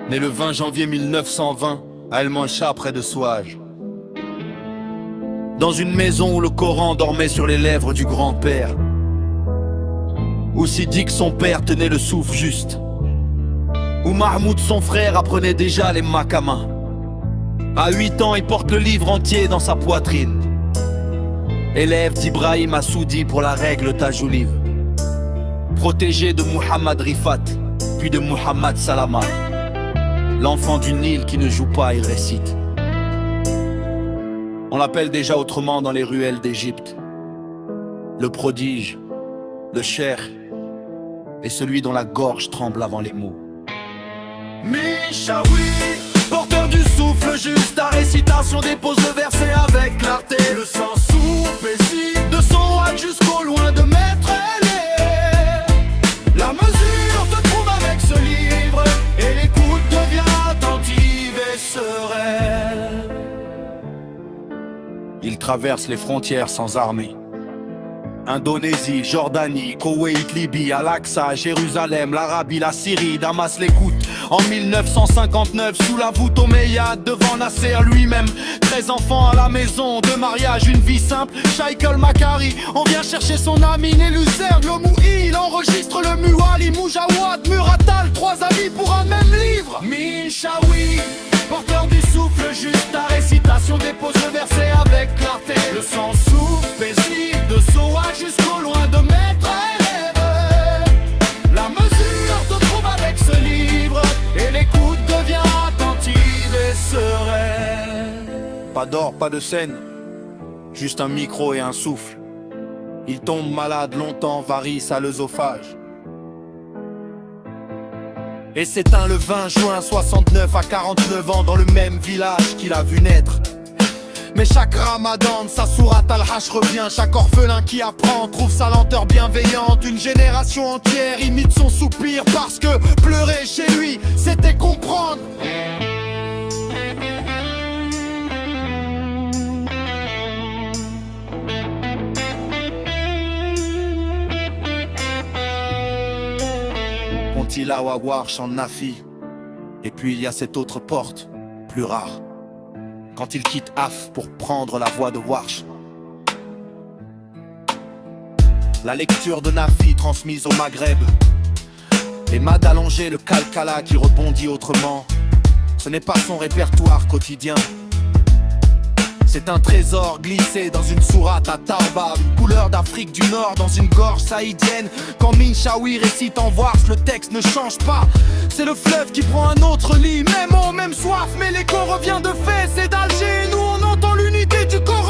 Né le 20 janvier 1920 à El Mancha près de Souage. Dans une maison où le Coran dormait sur les lèvres du grand-père, où Sidik son père tenait le souffle juste, où Mahmoud son frère apprenait déjà les makamas. À 8 ans il porte le livre entier dans sa poitrine, élève d'Ibrahim Assoudi pour la règle Tajouliv, protégé de Muhammad Rifat, puis de Muhammad Salama, l'enfant du Nil qui ne joue pas, il récite. On l'appelle déjà autrement dans les ruelles d'Égypte, le prodige, le cher, et celui dont la gorge tremble avant les mots. Michaoui, porteur du souffle juste, ta récitation dépose le verset avec clarté. Le sang souffle paisible de son hâte jusqu'au loin de maître ailé. La mesure te trouve avec ce livre, et l'écoute devient attentive et sereine. Il traverse les frontières sans armée. Indonésie, Jordanie, Koweït, Libye, Al-Aqsa, Jérusalem, l'Arabie, la Syrie, Damas l'écoute. En 1959, sous la voûte Omeyyade, devant Nasser lui-même. 13 enfants à la maison, 2 mariages, une vie simple. Shaikh al-Makari, on vient chercher son ami Néluzer, Glomouhi. Il enregistre le Muali, Moujawad, Muratal, 3 amis pour un même livre. Michaoui, porteur du souffle juste, ta récitation dépose le verset avec clarté. Le sang souffle paisible de Soa jusqu'au loin de maître élève. La mesure te trouve avec ce livre, et l'écoute devient attentive et sereine. Pas d'or, pas de scène, juste un micro et un souffle. Il tombe malade longtemps, varicose à l'œsophage, et s'éteint le 20 juin 69 à 49 ans dans le même village qu'il a vu naître. Mais chaque ramadan, sa sourate al-Hash revient. Chaque orphelin qui apprend trouve sa lenteur bienveillante. Une génération entière imite son soupir, parce que pleurer chez lui, c'était comprendre. Pontilawa Warsh en Nafi. Et puis il y a cette autre porte, plus rare, quand il quitte Af pour prendre la voie de Warsh. La lecture de Nafi transmise au Maghreb, les mains d'allonger le Kalkala qui rebondit autrement. Ce n'est pas son répertoire quotidien, c'est un trésor glissé dans une sourate à Tarba, une couleur d'Afrique du Nord dans une gorge saïdienne. Quand Michaoui récite en Warsh, le texte ne change pas. C'est le fleuve qui prend un autre lit, même eau, même soif, mais l'écho revient de fait. C'est d'Alger, nous on entend l'unité du Coran.